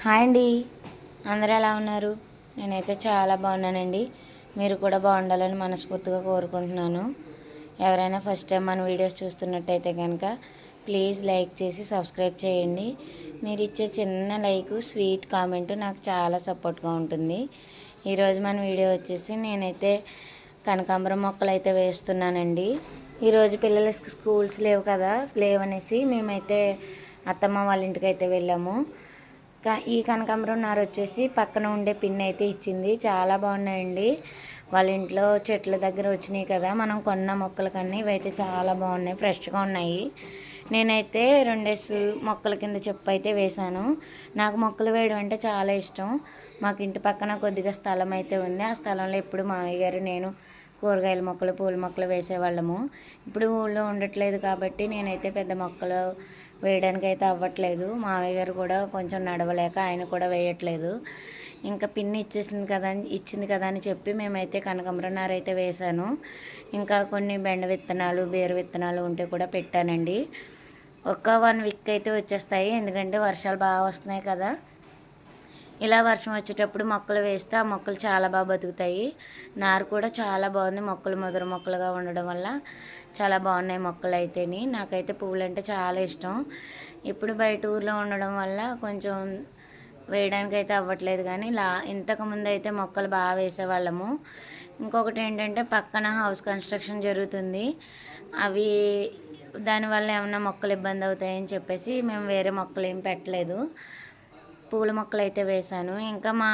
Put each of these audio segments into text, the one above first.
Hi అండి, అందరూ ఎలా ఉన్నారు? నేనైతే చాలా బాగున్నానండి. మీరు కూడా బాగుండాలని మనస్ఫూర్తిగా కోరుకుంటున్నాను. ఎవరైనా ఫస్ట్ టైం మన వీడియోస్ చూస్తున్నట్టయితే కనుక ప్లీజ్ లైక్ చేసి సబ్స్క్రైబ్ చేయండి. మీరు ఇచ్చే చిన్న లైక్, స్వీట్ కామెంట్ నాకు చాలా సపోర్ట్గా ఉంటుంది. ఈరోజు మన వీడియో వచ్చేసి నేనైతే కనకాంబరం మొక్కలు అయితే వేస్తున్నానండి. ఈరోజు పిల్లల స్కూల్స్ లేవు కదా, లేవనేసి మేమైతే అత్తమ్మ వాళ్ళ ఇంటికి అయితే వెళ్ళాము. ఈ కనకాంబరం నారు వచ్చేసి పక్కన ఉండే పిన్ అయితే ఇచ్చింది. చాలా బాగున్నాయండి. వాళ్ళ ఇంట్లో చెట్ల దగ్గర వచ్చినాయి కదా, మనం కొన్న మొక్కల కన్నా ఇవైతే చాలా బాగున్నాయి, ఫ్రెష్గా ఉన్నాయి. నేనైతే 2 మొక్కల కింద చెప్పు అయితే వేశాను. నాకు మొక్కలు వేయడం అంటే చాలా ఇష్టం. మాకు ఇంటి పక్కన కొద్దిగా స్థలం అయితే ఉంది. ఆ స్థలంలో ఎప్పుడు మామయ్య గారు నేను కూరగాయల మొక్కలు, పూల మొక్కలు వేసేవాళ్ళము. ఇప్పుడు ఊళ్ళో ఉండట్లేదు కాబట్టి నేనైతే పెద్ద మొక్కలు వేయడానికి అయితే అవ్వట్లేదు. మామయ్య గారు కూడా కొంచెం నడవలేక ఆయన కూడా వేయట్లేదు. ఇంకా పిన్ని ఇచ్చింది కదా అని చెప్పి మేమైతే కనకాంబరం నారు అయితే వేశాను. ఇంకా కొన్ని బెండ విత్తనాలు, బీర విత్తనాలు ఉంటే కూడా పెట్టానండి. ఒక 1 వీక్ అయితే వచ్చేస్తాయి, ఎందుకంటే వర్షాలు బాగా వస్తున్నాయి కదా. ఇలా వర్షం వచ్చేటప్పుడు మొక్కలు వేస్తే ఆ మొక్కలు చాలా బాగా బతుకుతాయి. నారు కూడా చాలా బాగుంది. మొక్కలు ముదురు మొక్కలుగా ఉండడం వల్ల చాలా బాగున్నాయి మొక్కలు అయితేని. నాకైతే పువ్వులు అంటే చాలా ఇష్టం. ఇప్పుడు బయట ఊర్లో ఉండడం వల్ల కొంచెం వేయడానికి అయితే అవ్వట్లేదు, కానీ ఇంతకుముందు అయితే మొక్కలు బాగా వేసేవాళ్ళము. ఇంకొకటి ఏంటంటే పక్కన హౌస్ కన్స్ట్రక్షన్ జరుగుతుంది. అవి దానివల్ల ఏమన్నా మొక్కలు ఇబ్బంది అవుతాయని చెప్పేసి మేము వేరే మొక్కలు ఏం పెట్టలేదు. పూల మొక్కలు అయితే వేశాను. ఇంకా మా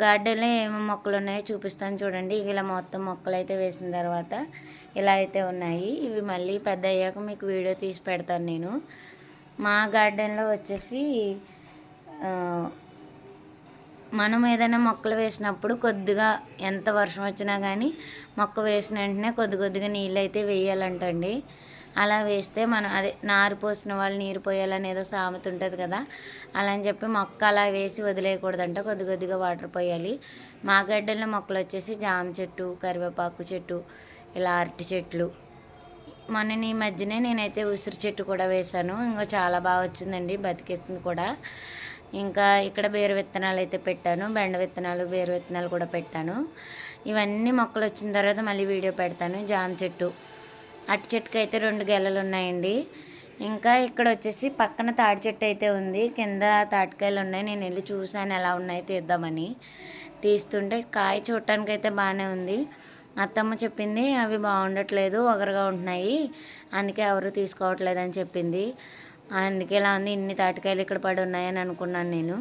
గార్డెన్లో ఏమేమి మొక్కలు ఉన్నాయో చూపిస్తాను చూడండి. ఇలా మొత్తం మొక్కలు అయితే వేసిన తర్వాత ఇలా అయితే ఉన్నాయి. ఇవి మళ్ళీ పెద్ద అయ్యాక మీకు వీడియో తీసి పెడతాను నేను. మా గార్డెన్లో వచ్చేసి మనం ఏదైనా మొక్కలు వేసినప్పుడు కొద్దిగా ఎంత వర్షం వచ్చినా కానీ మొక్క వేసిన వెంటనే కొద్దిగా నీళ్ళు అయితే వేయాలంటండి. అలా వేస్తే మనం అదే నారు పోసిన వాళ్ళు నీరు పోయాలనేదో సామెత ఉంటుంది కదా, అలా అని చెప్పి మొక్క అలా వేసి వదిలేయకూడదంట, కొద్దిగా వాటర్ పోయాలి. మా గడ్డల్లో మొక్కలు వచ్చేసి జామ చెట్టు, కరివేపాకు చెట్టు, ఇలా అరటి చెట్లు. మొన్న ఈ మధ్యనే నేనైతే ఉసిరి చెట్టు కూడా వేశాను. ఇంకా చాలా బాగా వచ్చిందండి, బతికేస్తుంది కూడా. ఇంకా ఇక్కడ బీర విత్తనాలు అయితే పెట్టాను, బెండ విత్తనాలు, బీర విత్తనాలు కూడా పెట్టాను. ఇవన్నీ మొక్కలు వచ్చిన తర్వాత మళ్ళీ వీడియో పెడతాను. జామ చెట్టు, అట్టి చెట్టుకి అయితే 2 గెలలు ఉన్నాయండి. ఇంకా ఇక్కడ వచ్చేసి పక్కన తాటి చెట్టు అయితే ఉంది. కింద తాటికాయలు ఉన్నాయి. నేను వెళ్ళి చూసాను ఎలా ఉన్నాయి తీద్దామని. తీస్తుంటే కాయ చూడటానికి అయితే బాగానే ఉంది. అత్తమ్మ చెప్పింది అవి బాగుండట్లేదు, ఒగరుగా ఉంటున్నాయి, అందుకే ఎవరు తీసుకోవట్లేదు అని చెప్పింది. అందుకే ఇలా ఉంది. ఇన్ని తాటికాయలు ఇక్కడ పడి ఉన్నాయని అనుకున్నాను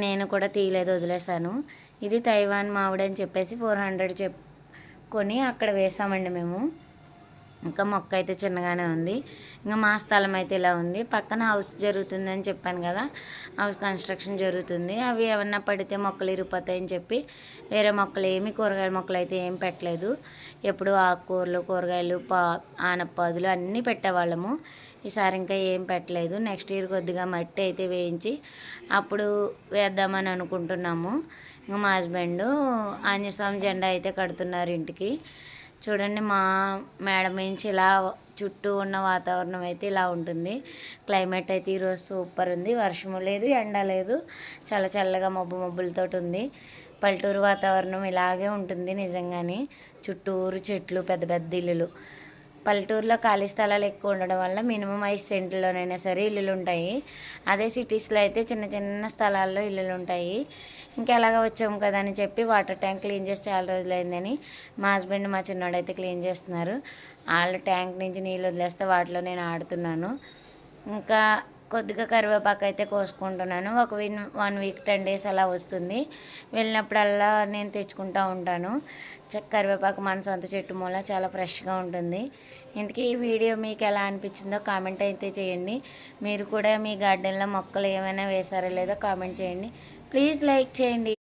నేను కూడా తీయలేదు, వదిలేసాను. ఇది తైవాన్ మామిడి అని చెప్పేసి 400 కొని అక్కడ వేసామండి మేము. ఇంకా మొక్క అయితే చిన్నగానే ఉంది. ఇంకా మా స్థలం అయితే ఇలా ఉంది. పక్కన హౌస్ జరుగుతుందని చెప్పాను కదా, హౌస్ కన్స్ట్రక్షన్ జరుగుతుంది. అవి ఏమన్నా పడితే మొక్కలు ఇరిగిపోతాయని చెప్పి వేరే మొక్కలు కూరగాయల మొక్కలు అయితే ఏం పెట్టలేదు. ఎప్పుడు ఆకుకూరలు, కూరగాయలు, ఆనపపాదులు అన్నీ పెట్టేవాళ్ళము. ఈసారి ఇంకా ఏం పెట్టలేదు. నెక్స్ట్ ఇయర్ కొద్దిగా మట్టి అయితే వేయించి అప్పుడు వేద్దామని అనుకుంటున్నాము. ఇంకా మా హస్బెండ్ ఆంజనేయస్వామి జెండా అయితే కడుతున్నారు ఇంటికి. చూడండి, మా మేడ నుంచి ఇలా చుట్టూ ఉన్న వాతావరణం అయితే ఇలా ఉంటుంది. క్లైమేట్ అయితే ఈరోజు సూపర్ ఉంది. వర్షము లేదు, ఎండ లేదు, చాలా చల్లగా మబ్బులతో ఉంది. పల్లెటూరు వాతావరణం ఇలాగే ఉంటుంది నిజంగానే. చుట్టూరు చెట్లు, పెద్ద పెద్ద ఇల్లులు. పల్లెటూరులో ఖాళీ స్థలాలు ఎక్కువ ఉండడం వల్ల మినిమం 5 సెంట్లలోనైనా సరే ఇల్లులు ఉంటాయి. అదే సిటీస్లో అయితే చిన్న చిన్న స్థలాల్లో ఇల్లులు ఉంటాయి. ఇంకా ఎలాగ వచ్చాము కదా అని చెప్పి వాటర్ ట్యాంక్ క్లీన్ చేసి చాలా రోజులైందని మా హస్బెండ్, మా చిన్నోడు అయితే క్లీన్ చేస్తున్నారు. వాళ్ళ ట్యాంక్ నుంచి నీళ్ళు వదిలేస్తే వాటిలో నేను ఆడుతున్నాను. ఇంకా కొద్దిగా కరివేపాకు అయితే కోసుకుంటున్నాను. ఒక 1 వీక్ 10 డేస్ అలా వస్తుంది. వెళ్ళినప్పుడల్లా నేను తెచ్చుకుంటూ ఉంటాను. కరివేపాకు మన సొంత చెట్టు మూల చాలా ఫ్రెష్గా ఉంటుంది. ఇంతకీ ఈ వీడియో మీకు ఎలా అనిపించిందో కామెంట్ అయితే చేయండి. మీరు కూడా మీ గార్డెన్లో మొక్కలు ఏమైనా వేసారో లేదో కామెంట్ చేయండి. ప్లీజ్ లైక్ చేయండి.